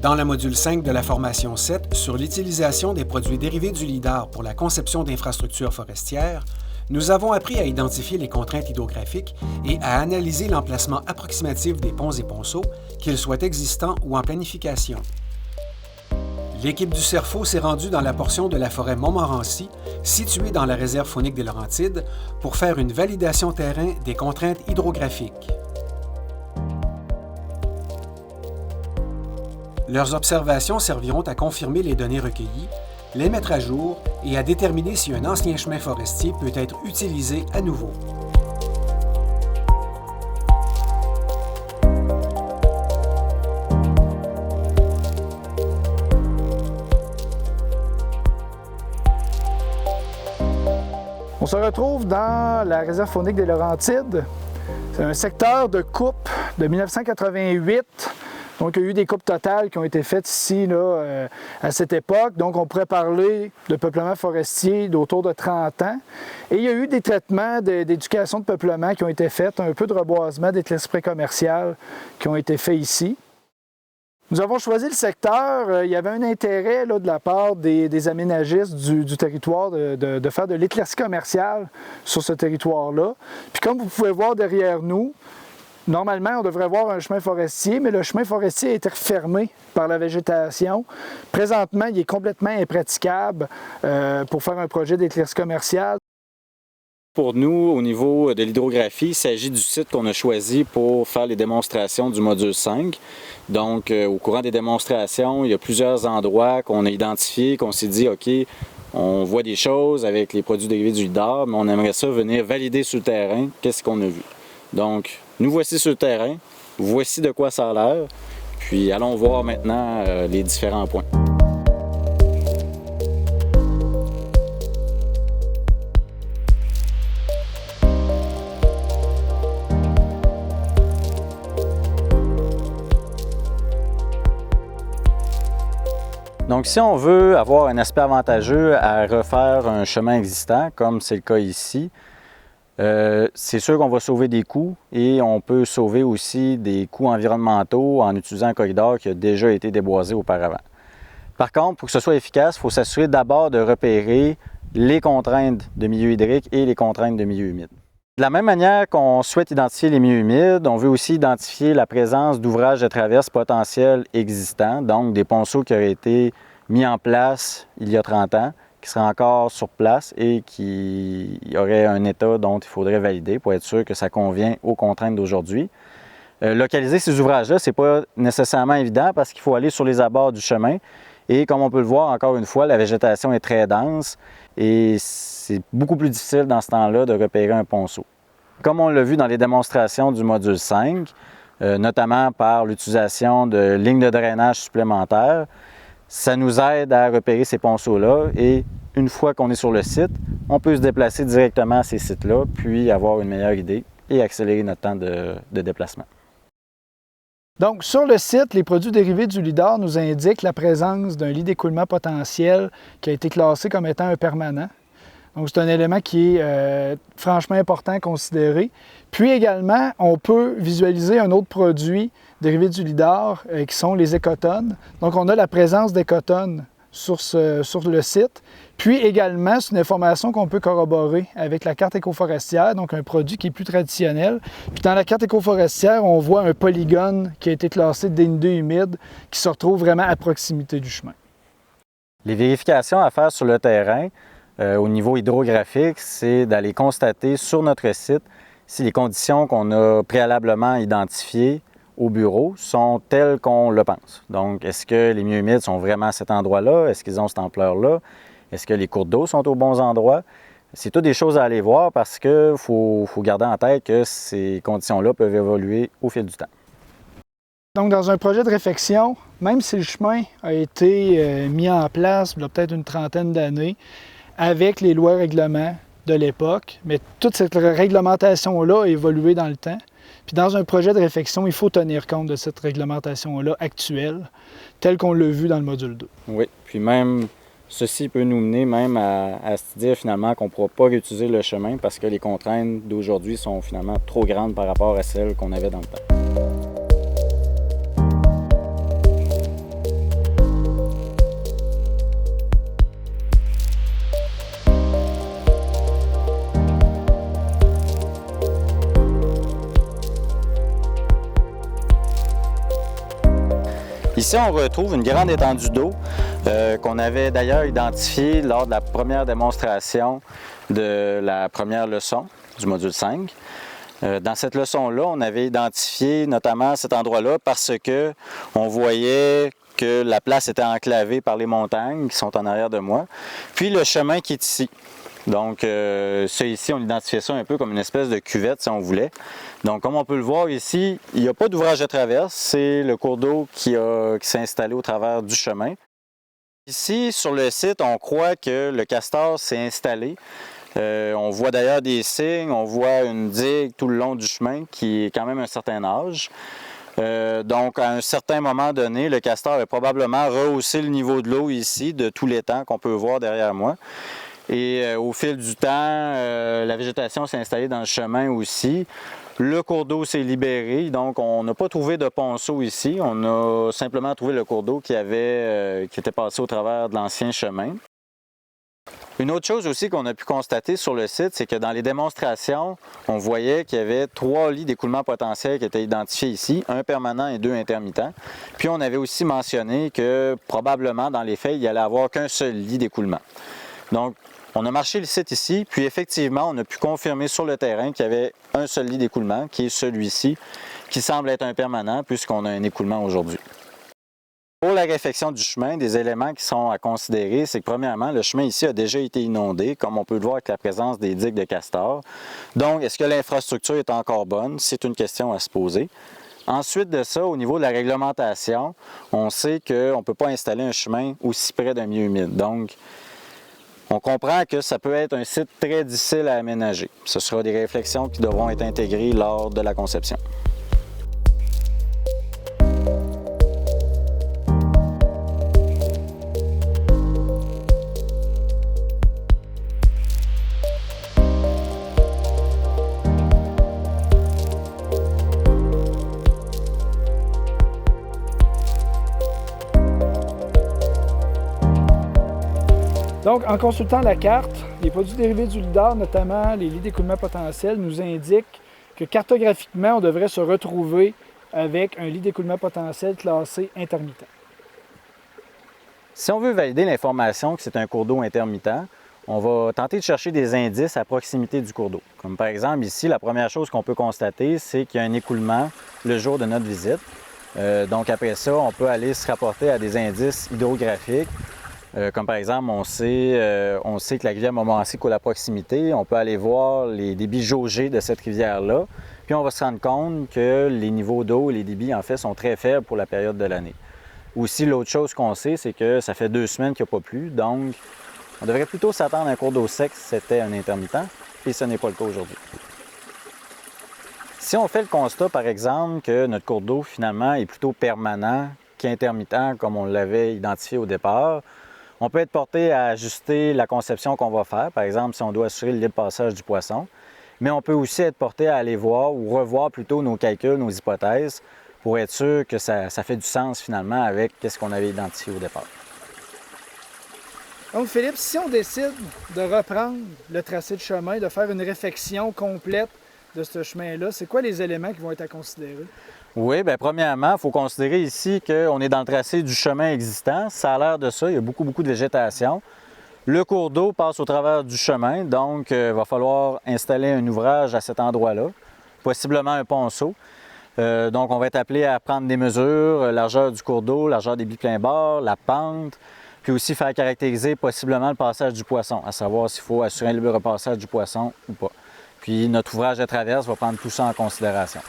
Dans le module 5 de la formation 7 sur l'utilisation des produits dérivés du lidar pour la conception d'infrastructures forestières, nous avons appris à identifier les contraintes hydrographiques et à analyser l'emplacement approximatif des ponts et ponceaux, qu'ils soient existants ou en planification. L'équipe du CERFO s'est rendue dans la portion de la forêt Montmorency, située dans la réserve faunique des Laurentides, pour faire une validation terrain des contraintes hydrographiques. Leurs observations serviront à confirmer les données recueillies, les mettre à jour et à déterminer si un ancien chemin forestier peut être utilisé à nouveau. On se retrouve dans la réserve faunique des Laurentides. C'est un secteur de coupe de 1988. Donc, il y a eu des coupes totales qui ont été faites ici là, à cette époque. Donc, on pourrait parler de peuplement forestier d'autour de 30 ans. Et il y a eu des traitements d'éducation de peuplement qui ont été faits, un peu de reboisement, d'éclaircies commerciales qui ont été faits ici. Nous avons choisi le secteur. Il y avait un intérêt là, de la part des aménagistes du territoire de faire de l'éclaircie commerciale sur ce territoire-là. Puis, comme vous pouvez voir derrière nous, normalement, on devrait avoir un chemin forestier, mais le chemin forestier a été refermé par la végétation. Présentement, il est complètement impraticable pour faire un projet d'éclaircie commerciale. Pour nous, au niveau de l'hydrographie, il s'agit du site qu'on a choisi pour faire les démonstrations du module 5. Donc, au courant des démonstrations, il y a plusieurs endroits qu'on a identifiés, qu'on s'est dit, OK, on voit des choses avec les produits dérivés du lidar, mais on aimerait ça venir valider sur le terrain qu'est-ce qu'on a vu. Donc, nous voici sur le terrain, voici de quoi ça a l'air, puis allons voir maintenant les différents points. Donc, si on veut avoir un aspect avantageux à refaire un chemin existant, comme c'est le cas ici, c'est sûr qu'on va sauver des coûts et on peut sauver aussi des coûts environnementaux en utilisant un corridor qui a déjà été déboisé auparavant. Par contre, pour que ce soit efficace, il faut s'assurer d'abord de repérer les contraintes de milieu hydrique et les contraintes de milieu humide. De la même manière qu'on souhaite identifier les milieux humides, on veut aussi identifier la présence d'ouvrages de traverse potentiels existants, donc des ponceaux qui auraient été mis en place il y a 30 ans, qui seraient encore sur place et qui auraient un état dont il faudrait valider pour être sûr que ça convient aux contraintes d'aujourd'hui. Localiser ces ouvrages-là, ce n'est pas nécessairement évident parce qu'il faut aller sur les abords du chemin et comme on peut le voir, encore une fois, la végétation est très dense et c'est beaucoup plus difficile dans ce temps-là de repérer un ponceau. Comme on l'a vu dans les démonstrations du module 5, notamment par l'utilisation de lignes de drainage supplémentaires, ça nous aide à repérer ces ponceaux-là et une fois qu'on est sur le site, on peut se déplacer directement à ces sites-là, puis avoir une meilleure idée et accélérer notre temps de déplacement. Donc, sur le site, les produits dérivés du lidar nous indiquent la présence d'un lit d'écoulement potentiel qui a été classé comme étant un permanent. Donc, c'est un élément qui est franchement important à considérer. Puis également, on peut visualiser un autre produit dérivé du lidar qui sont les écotones. Donc, on a la présence d'écotones sur le site. Puis également, c'est une information qu'on peut corroborer avec la carte écoforestière, donc un produit qui est plus traditionnel. Puis dans la carte écoforestière, on voit un polygone qui a été classé DIN2 humide qui se retrouve vraiment à proximité du chemin. Les vérifications à faire sur le terrain, au niveau hydrographique, c'est d'aller constater sur notre site si les conditions qu'on a préalablement identifiées au bureau sont telles qu'on le pense. Donc, est-ce que les milieux humides sont vraiment à cet endroit-là? Est-ce qu'ils ont cette ampleur-là? Est-ce que les cours d'eau sont aux bons endroits? C'est toutes des choses à aller voir parce qu'il faut garder en tête que ces conditions-là peuvent évoluer au fil du temps. Donc, dans un projet de réfection, même si le chemin a été mis en place il y a peut-être une trentaine d'années, avec les lois et règlements de l'époque, mais toute cette réglementation-là a évolué dans le temps. Puis dans un projet de réfection, il faut tenir compte de cette réglementation-là actuelle, telle qu'on l'a vu dans le module 2. Oui, puis même, ceci peut nous mener même à se dire finalement qu'on ne pourra pas réutiliser le chemin parce que les contraintes d'aujourd'hui sont finalement trop grandes par rapport à celles qu'on avait dans le temps. Ici, on retrouve une grande étendue d'eau qu'on avait d'ailleurs identifiée lors de la première démonstration de la première leçon du module 5. Dans cette leçon-là, on avait identifié notamment cet endroit-là parce que on voyait que la place était enclavée par les montagnes qui sont en arrière de moi, puis le chemin qui est ici. Donc, ça ici, on identifiait ça un peu comme une espèce de cuvette, si on voulait. Donc, comme on peut le voir ici, il n'y a pas d'ouvrage de traverse, c'est le cours d'eau qui s'est installé au travers du chemin. Ici, sur le site, on croit que le castor s'est installé. On voit d'ailleurs des signes, on voit une digue tout le long du chemin qui est quand même un certain âge. Donc, à un certain moment donné, le castor a probablement rehaussé le niveau de l'eau ici de tout l'étang qu'on peut voir derrière moi. Et au fil du temps, la végétation s'est installée dans le chemin aussi. Le cours d'eau s'est libéré, donc on n'a pas trouvé de ponceau ici. On a simplement trouvé le cours d'eau qui était passé au travers de l'ancien chemin. Une autre chose aussi qu'on a pu constater sur le site, c'est que dans les démonstrations, on voyait qu'il y avait 3 lits d'écoulement potentiel qui étaient identifiés ici, un permanent et 2 intermittents. Puis on avait aussi mentionné que probablement dans les faits, il n'y allait avoir qu'un seul lit d'écoulement. Donc, on a marché le site ici, puis effectivement, on a pu confirmer sur le terrain qu'il y avait un seul lit d'écoulement, qui est celui-ci, qui semble être un permanent puisqu'on a un écoulement aujourd'hui. Pour la réfection du chemin, des éléments qui sont à considérer, c'est que premièrement, le chemin ici a déjà été inondé, comme on peut le voir avec la présence des digues de castor. Donc, est-ce que l'infrastructure est encore bonne? C'est une question à se poser. Ensuite de ça, au niveau de la réglementation, on sait qu'on ne peut pas installer un chemin aussi près d'un milieu humide. Donc, on comprend que ça peut être un site très difficile à aménager. Ce sera des réflexions qui devront être intégrées lors de la conception. Donc, en consultant la carte, les produits dérivés du lidar, notamment les lits d'écoulement potentiel, nous indiquent que cartographiquement, on devrait se retrouver avec un lit d'écoulement potentiel classé intermittent. Si on veut valider l'information que c'est un cours d'eau intermittent, on va tenter de chercher des indices à proximité du cours d'eau. Comme par exemple ici, la première chose qu'on peut constater, c'est qu'il y a un écoulement le jour de notre visite. Donc après ça, on peut aller se rapporter à des indices hydrographiques. Comme par exemple, on sait que la rivière Montmorency coule à proximité. On peut aller voir les débits jaugés de cette rivière-là. Puis on va se rendre compte que les niveaux d'eau et les débits, en fait, sont très faibles pour la période de l'année. Aussi, l'autre chose qu'on sait, c'est que ça fait 2 semaines qu'il n'y a pas plu. Donc, on devrait plutôt s'attendre à un cours d'eau sec si c'était un intermittent. Et ce n'est pas le cas aujourd'hui. Si on fait le constat, par exemple, que notre cours d'eau, finalement, est plutôt permanent qu'intermittent, comme on l'avait identifié au départ, on peut être porté à ajuster la conception qu'on va faire, par exemple si on doit assurer le libre passage du poisson, mais on peut aussi être porté à aller voir ou revoir plutôt nos calculs, nos hypothèses, pour être sûr que ça fait du sens finalement avec ce qu'on avait identifié au départ. Donc Philippe, si on décide de reprendre le tracé de chemin, de faire une réfection complète de ce chemin-là, c'est quoi les éléments qui vont être à considérer? Oui, bien premièrement, il faut considérer ici qu'on est dans le tracé du chemin existant. Ça a l'air de ça, il y a beaucoup de végétation. Le cours d'eau passe au travers du chemin, donc il va falloir installer un ouvrage à cet endroit-là, possiblement un ponceau. Donc on va être appelé à prendre des mesures, largeur du cours d'eau, largeur des bipleins bords, la pente, puis aussi faire caractériser possiblement le passage du poisson, à savoir s'il faut assurer un libre passage du poisson ou pas. Puis notre ouvrage de traverse va prendre tout ça en considération.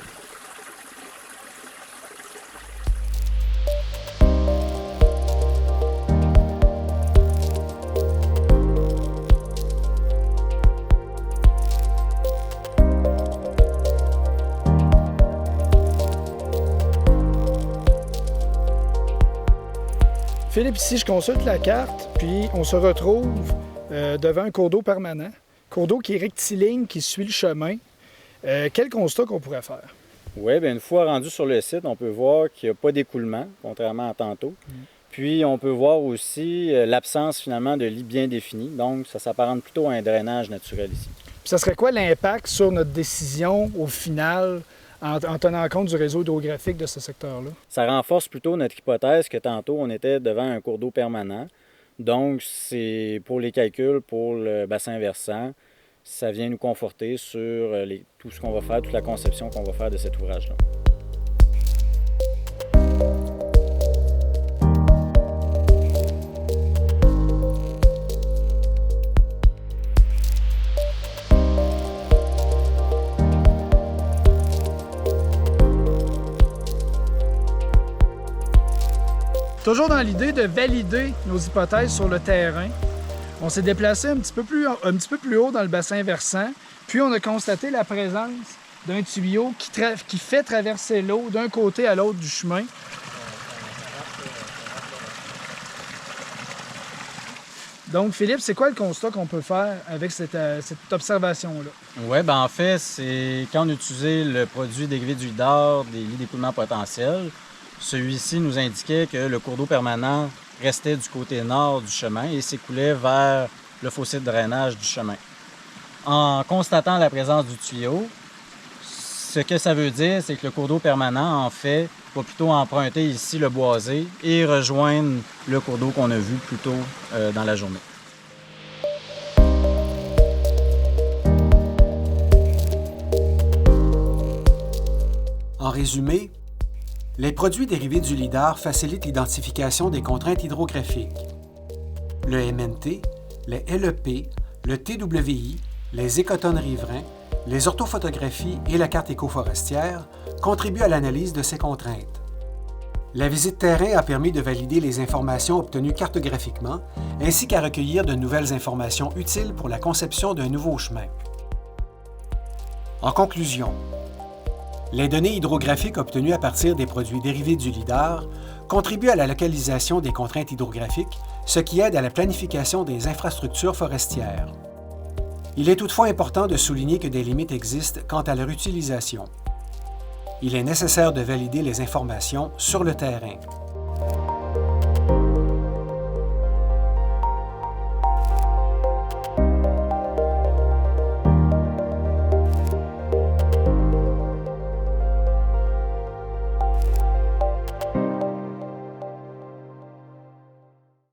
Philippe, ici, je consulte la carte, puis on se retrouve devant un cours d'eau permanent. Cours d'eau qui est rectiligne, qui suit le chemin. Quel constat qu'on pourrait faire? Oui, bien une fois rendu sur le site, on peut voir qu'il n'y a pas d'écoulement, contrairement à tantôt. Puis on peut voir aussi l'absence finalement de lit bien défini. Donc ça s'apparente plutôt à un drainage naturel ici. Puis ça serait quoi l'impact sur notre décision au final en tenant compte du réseau hydrographique de ce secteur-là. Ça renforce plutôt notre hypothèse que tantôt, on était devant un cours d'eau permanent. Donc, c'est pour les calculs, pour le bassin versant, ça vient nous conforter sur tout ce qu'on va faire, toute la conception qu'on va faire de cet ouvrage-là. Toujours dans l'idée de valider nos hypothèses sur le terrain, on s'est déplacé un petit peu plus haut dans le bassin versant, puis on a constaté la présence d'un tuyau qui fait traverser l'eau d'un côté à l'autre du chemin. Donc, Philippe, c'est quoi le constat qu'on peut faire avec cette observation-là? Oui, en fait, c'est quand on utilisait le produit dérivé du lidar des lits d'écoulement potentiels, celui-ci nous indiquait que le cours d'eau permanent restait du côté nord du chemin et s'écoulait vers le fossé de drainage du chemin. En constatant la présence du tuyau, ce que ça veut dire, c'est que le cours d'eau permanent, en fait, va plutôt emprunter ici le boisé et rejoindre le cours d'eau qu'on a vu plus tôt dans la journée. En résumé, les produits dérivés du lidar facilitent l'identification des contraintes hydrographiques. Le MNT, les LEP, le TWI, les écotones riverains, les orthophotographies et la carte écoforestière contribuent à l'analyse de ces contraintes. La visite terrain a permis de valider les informations obtenues cartographiquement, ainsi qu'à recueillir de nouvelles informations utiles pour la conception d'un nouveau chemin. En conclusion, les données hydrographiques obtenues à partir des produits dérivés du lidar contribuent à la localisation des contraintes hydrographiques, ce qui aide à la planification des infrastructures forestières. Il est toutefois important de souligner que des limites existent quant à leur utilisation. Il est nécessaire de valider les informations sur le terrain.